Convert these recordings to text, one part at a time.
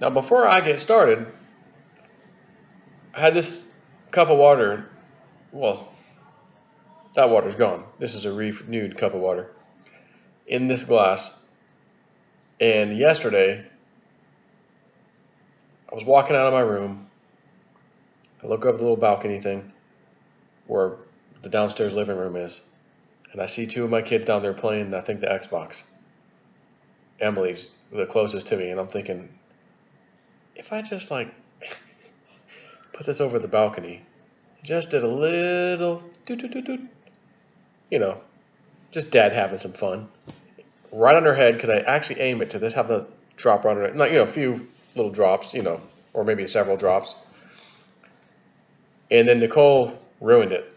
Now, before I get started, I had this cup of water. Well, that water's gone. This is a renewed cup of water in this glass. And yesterday, I was walking out of my room. I look over the little balcony thing where the downstairs living room is. And I see two of my kids down there playing, I think, the Xbox. Emily's the closest to me. And I'm thinking, if I just put this over the balcony, just did a little doot, you know, just dad having some fun. Right on her head, could I actually aim it to this, have the drop on her, a few little drops, or maybe several drops. And then Nicole ruined it.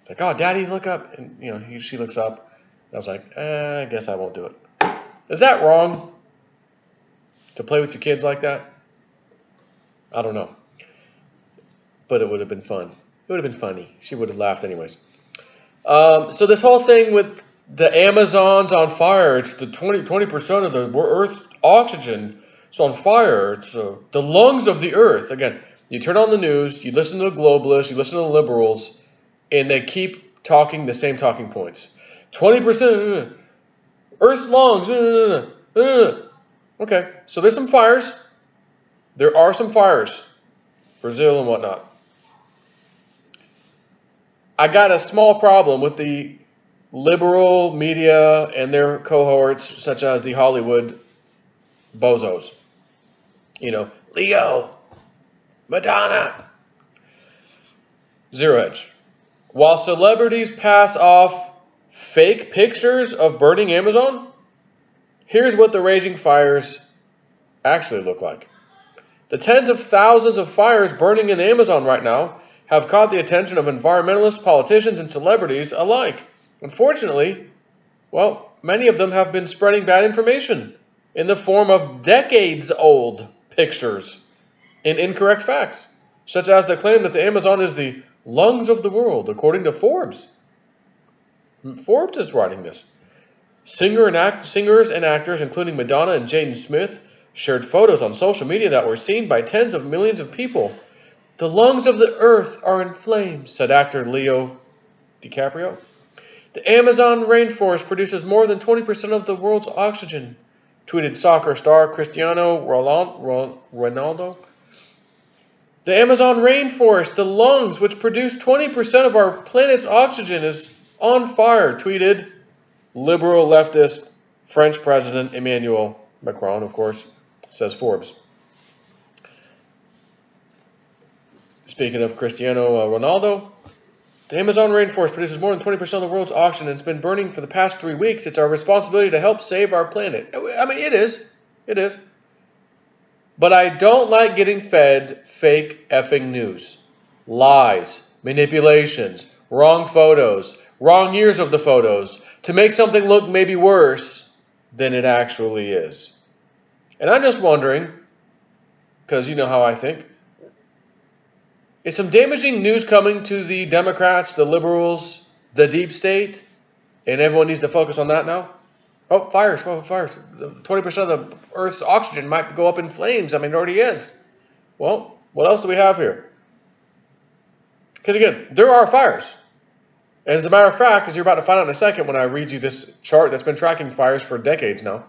It's like, oh, Daddy, look up. And, she looks up. And I was like, I guess I won't do it. Is that wrong? To play with your kids like that? I don't know. But it would have been fun. It would have been funny. She would have laughed anyways. So this whole thing with the Amazon's on fire, it's the 20% of the Earth's oxygen is on fire. It's the lungs of the Earth. Again, you turn on the news, you listen to the globalists, you listen to the liberals, and they keep talking the same talking points. 20%, Earth's lungs. Okay, so there's some fires. There are some fires. Brazil and whatnot. I got a small problem with the liberal media and their cohorts, such as the Hollywood bozos. Leo, Madonna. Zero edge. While celebrities pass off fake pictures of burning Amazon, here's what the raging fires actually look like. The tens of thousands of fires burning in the Amazon right now have caught the attention of environmentalists, politicians, and celebrities alike. Unfortunately, many of them have been spreading bad information in the form of decades-old pictures and incorrect facts, such as the claim that the Amazon is the lungs of the world, according to Forbes. Forbes is writing this. Singers and actors, including Madonna and Jaden Smith, shared photos on social media that were seen by tens of millions of people. The lungs of the earth are in flames, said actor Leo DiCaprio. The Amazon rainforest produces more than 20% of the world's oxygen, tweeted soccer star Cristiano Ronaldo. The Amazon rainforest, the lungs which produce 20% of our planet's oxygen, is on fire, tweeted liberal leftist French President Emmanuel Macron, of course, says Forbes. Speaking of Cristiano Ronaldo, the Amazon rainforest produces more than 20% of the world's oxygen and it's been burning for the past 3 weeks. It's our responsibility to help save our planet. I mean, it is. It is. But I don't like getting fed fake effing news. Lies, manipulations, wrong photos, wrong years of the photos to make something look maybe worse than it actually is. And I'm just wondering, because you know how I think, is some damaging news coming to the Democrats, the liberals, the deep state? And everyone needs to focus on that now? Oh, fires. 20% of the Earth's oxygen might go up in flames. I mean, it already is. Well, what else do we have here? Because again, there are fires. And as a matter of fact, as you're about to find out in a second when I read you this chart that's been tracking fires for decades now,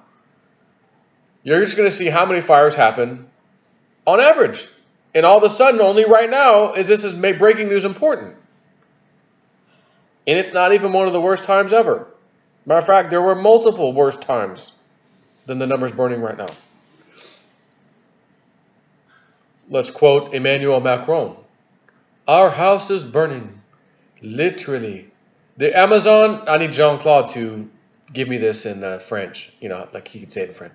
you're just going to see how many fires happen on average. And all of a sudden, only right now, is breaking news important. And it's not even one of the worst times ever. Matter of fact, there were multiple worse times than the numbers burning right now. Let's quote Emmanuel Macron. Our house is burning. Literally. The Amazon, I need Jean-Claude to give me this in French. Like he could say it in French.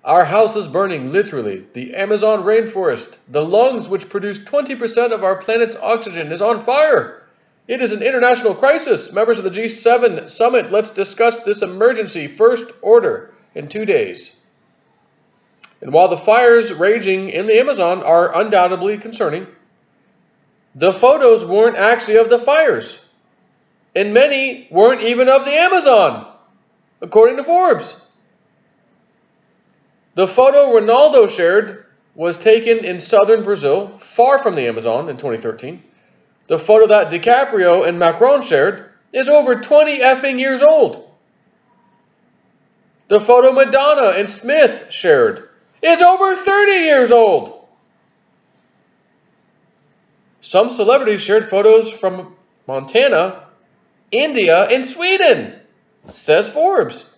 Our house is burning, literally. The Amazon rainforest, the lungs which produce 20% of our planet's oxygen, is on fire. It is an international crisis. Members of the G7 summit, let's discuss this emergency first order in 2 days. And while the fires raging in the Amazon are undoubtedly concerning, the photos weren't actually of the fires. And many weren't even of the Amazon, according to Forbes. The photo Ronaldo shared was taken in southern Brazil, far from the Amazon, in 2013. The photo that DiCaprio and Macron shared is over 20 effing years old. The photo Madonna and Smith shared is over 30 years old. Some celebrities shared photos from Montana, India, and Sweden, says Forbes.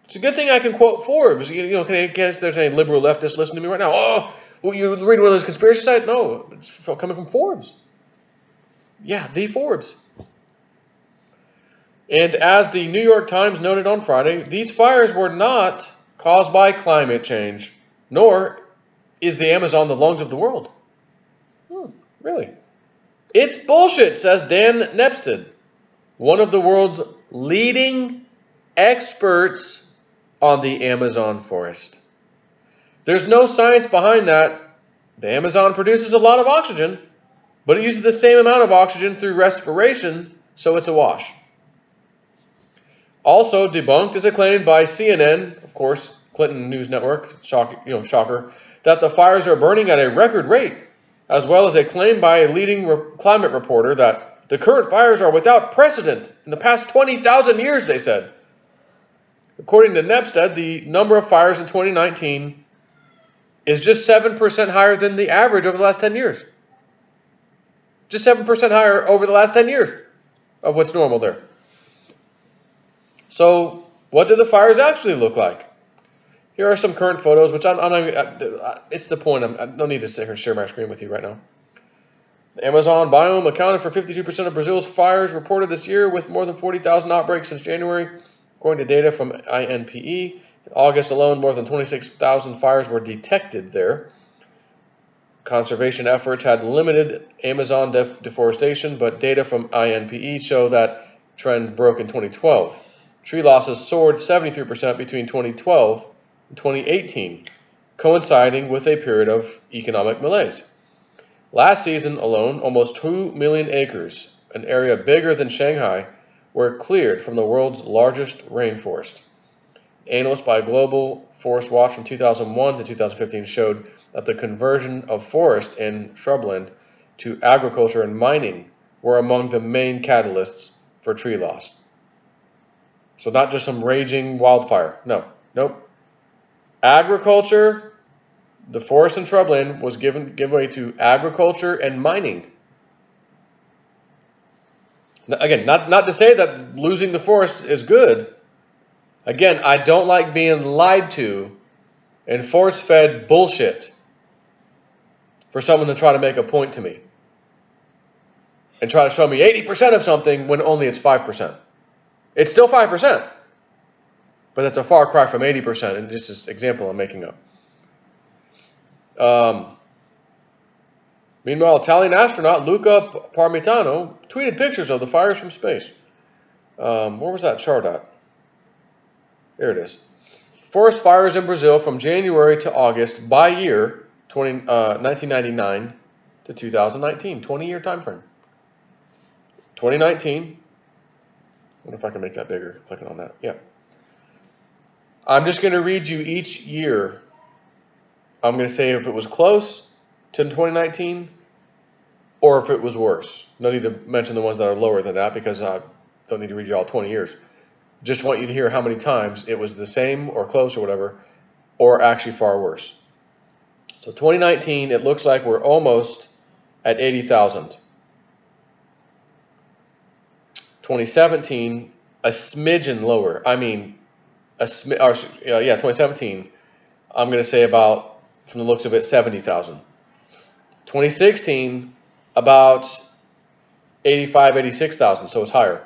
It's a good thing I can quote Forbes. Can I guess there's any liberal leftists listening to me right now? Oh, well, you read one of those conspiracy sites? No, it's coming from Forbes. Yeah, the Forbes. And as the New York Times noted on Friday, these fires were not caused by climate change, nor is the Amazon the lungs of the world. Really? It's bullshit, says Dan Nepstead, one of the world's leading experts on the Amazon forest. There's no science behind that. The Amazon produces a lot of oxygen, but it uses the same amount of oxygen through respiration, so it's a wash. Also debunked is a claim by CNN, of course, Clinton News Network, shocker, that the fires are burning at a record rate, as well as a claim by a leading climate reporter that the current fires are without precedent in the past 20,000 years, they said. According to Nepstead, the number of fires in 2019 is just 7% higher than the average over the last 10 years. Just 7% higher over the last 10 years of what's normal there. So, what do the fires actually look like? Here are some current photos, which it's the point. I don't need to sit here and share my screen with you right now. The Amazon biome accounted for 52% of Brazil's fires reported this year, with more than 40,000 outbreaks since January, according to data from INPE. In August alone, more than 26,000 fires were detected there. Conservation efforts had limited Amazon deforestation, but data from INPE show that trend broke in 2012. Tree losses soared 73% between 2012 and 2018, coinciding with a period of economic malaise. Last season alone, almost 2 million acres, an area bigger than Shanghai, were cleared from the world's largest rainforest. Analysts by Global Forest Watch from 2001 to 2015 showed that the conversion of forest and shrubland to agriculture and mining were among the main catalysts for tree loss. So not just some raging wildfire. Nope. Agriculture, the forest and shrubland was given way to agriculture and mining. Now, again, not to say that losing the forest is good. Again, I don't like being lied to and force-fed bullshit for someone to try to make a point to me and try to show me 80% of something when only it's 5%. It's still 5%, but that's a far cry from 80%, and just an example I'm making up. Meanwhile, Italian astronaut Luca Parmitano tweeted pictures of the fires from space. Where was that chart at? There it is. Forest fires in Brazil from January to August by year, 1999 to 2019, 20-year time frame. 2019. I wonder if I can make that bigger, clicking on that. Yeah. I'm just going to read you each year. I'm going to say if it was close to 2019 or if it was worse. No need to mention the ones that are lower than that because I don't need to read you all 20 years. Just want you to hear how many times it was the same or close or whatever, or actually far worse. So 2019, it looks like we're almost at 80,000. 2017, a smidgen lower. I mean, 2017, I'm going to say about, from the looks of it, 70,000. 2016, about 85, 86,000, so it's higher.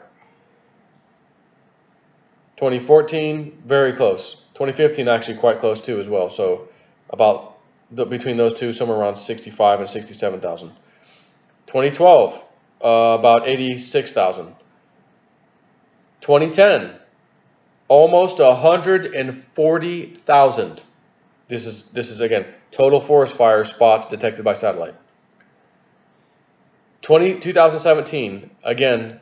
2014, very close. 2015, actually quite close too as well. So about between those two, somewhere around 65 and 67,000. 2012, about 86,000. 2010, almost 140,000. This is again total forest fire spots detected by satellite. 2017, again,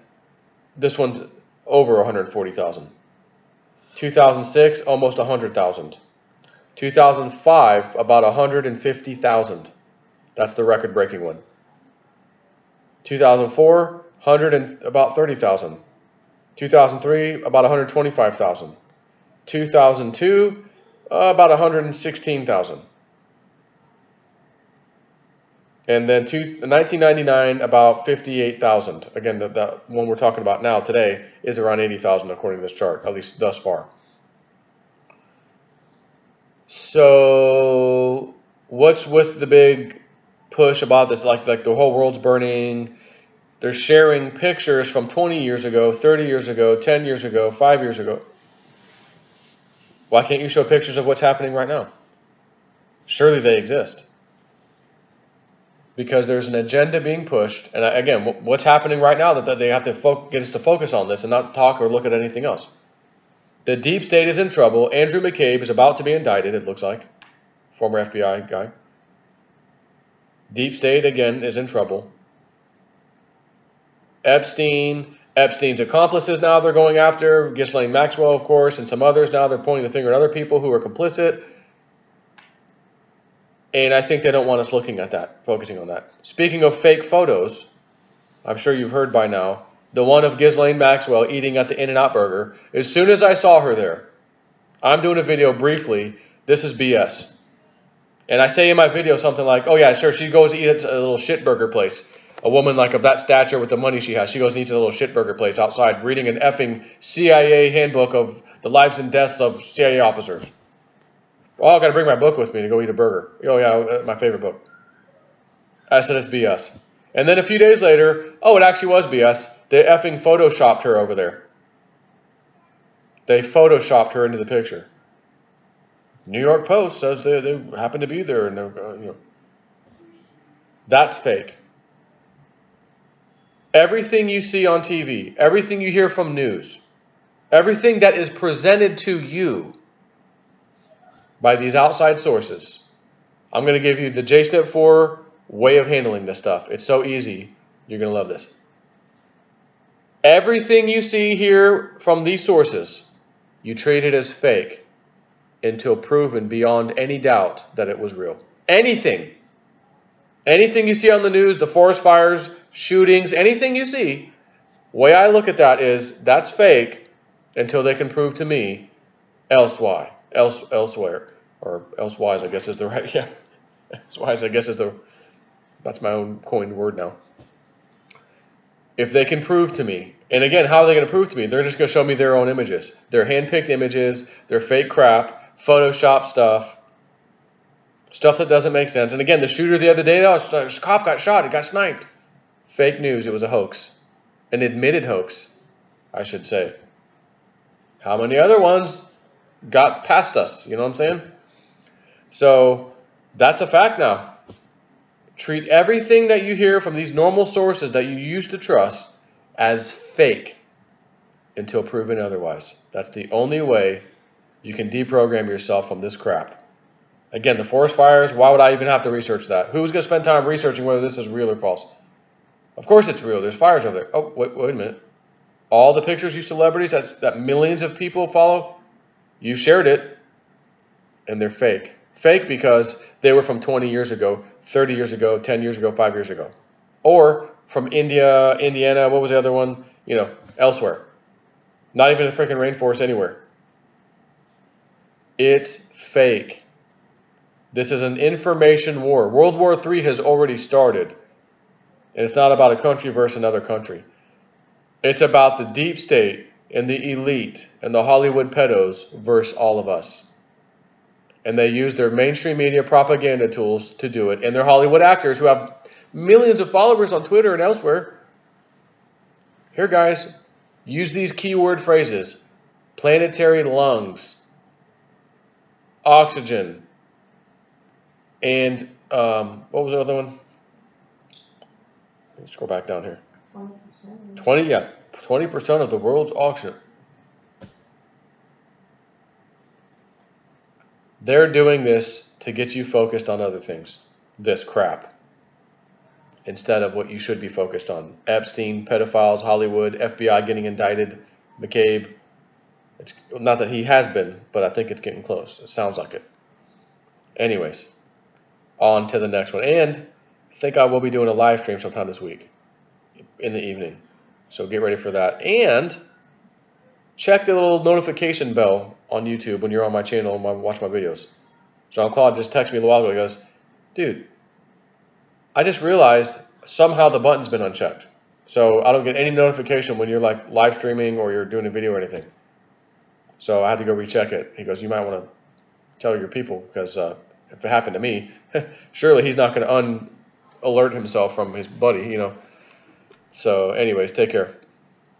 this one's over 140,000. 2006, almost 100,000. 2005, about 150,000. That's the record-breaking one. 2004, about 30,000. 2003, about 125,000. 2002, about 116,000. And then 1999, about 58,000. Again, the one we're talking about now today is around 80,000 according to this chart, at least thus far. So what's with the big push about this? Like the whole world's burning. They're sharing pictures from 20 years ago, 30 years ago, 10 years ago, 5 years ago. Why can't you show pictures of what's happening right now? Surely they exist. Because there's an agenda being pushed. And again, what's happening right now that they have to get us to focus on this and not talk or look at anything else. The deep state is in trouble. Andrew McCabe is about to be indicted, it looks like. Former FBI guy. Deep state, again, is in trouble. Epstein's accomplices now they're going after. Ghislaine Maxwell, of course, and some others. Now they're pointing the finger at other people who are complicit. And I think they don't want us looking at that, focusing on that. Speaking of fake photos, I'm sure you've heard by now, the one of Ghislaine Maxwell eating at the In-N-Out Burger. As soon as I saw her there, I'm doing a video briefly, this is BS. And I say in my video something like, oh yeah, sure, she goes to eat at a little shit burger place. A woman like of that stature with the money she has, she goes and eats at a little shit burger place outside, reading an effing CIA handbook of the lives and deaths of CIA officers. Oh, I've got to bring my book with me to go eat a burger. Oh yeah, my favorite book. I said it's BS. And then a few days later, oh, it actually was BS. They effing photoshopped her over there. They photoshopped her into the picture. New York Post says they happen to be there, and that's fake. Everything you see on TV, everything you hear from news, everything that is presented to you by these outside sources, I'm going to give you the J-Step 4 way of handling this stuff. It's so easy. You're going to love this. Everything you see here from these sources, you treat it as fake until proven beyond any doubt that it was real. Anything you see on the news, the forest fires, shootings, anything you see, the way I look at that is that's fake until they can prove to me elsewhere, or elsewise, I guess is the right, yeah. Elsewise, I guess that's my own coined word now. If they can prove to me, and again, how are they going to prove to me? They're just going to show me their own images. Their hand-picked images, their fake crap, Photoshop stuff that doesn't make sense. And again, the shooter the other day, this cop got shot, he got sniped. Fake news, it was a hoax. An admitted hoax, I should say. How many other ones got past us? You know what I'm saying? So, that's a fact now. Treat everything that you hear from these normal sources that you used to trust as fake until proven otherwise. That's the only way you can deprogram yourself from this crap. Again, the forest fires, why would I even have to research that? Who's going to spend time researching whether this is real or false? Of course it's real. There's fires over there. Oh, wait a minute. All the pictures you celebrities that millions of people follow, you shared it, and they're fake. Fake because they were from 20 years ago, 30 years ago, 10 years ago, 5 years ago. Or from India, Indiana, what was the other one? Elsewhere. Not even the freaking rainforest anywhere. It's fake. This is an information war. World War III has already started. And it's not about a country versus another country. It's about the deep state and the elite and the Hollywood pedos versus all of us. And they use their mainstream media propaganda tools to do it. And their Hollywood actors who have millions of followers on Twitter and elsewhere. Here, guys, use these keyword phrases. Planetary lungs. Oxygen. And what was the other one? Let's go back down here. 20% of the world's oxygen. They're doing this to get you focused on other things. This crap. Instead of what you should be focused on. Epstein, pedophiles, Hollywood, FBI getting indicted, McCabe. It's not that he has been, but I think it's getting close. It sounds like it. Anyways, on to the next one. And I think I will be doing a live stream sometime this week in the evening. So get ready for that. And check the little notification bell on YouTube when you're on my channel and watch my videos. Jean-Claude just texted me a little while ago. He goes, dude, I just realized somehow the button's been unchecked. So I don't get any notification when you're like live streaming or you're doing a video or anything. So I had to go recheck it. He goes, you might want to tell your people, because if it happened to me, surely he's not going to alert himself from his buddy, you know. So anyways, take care.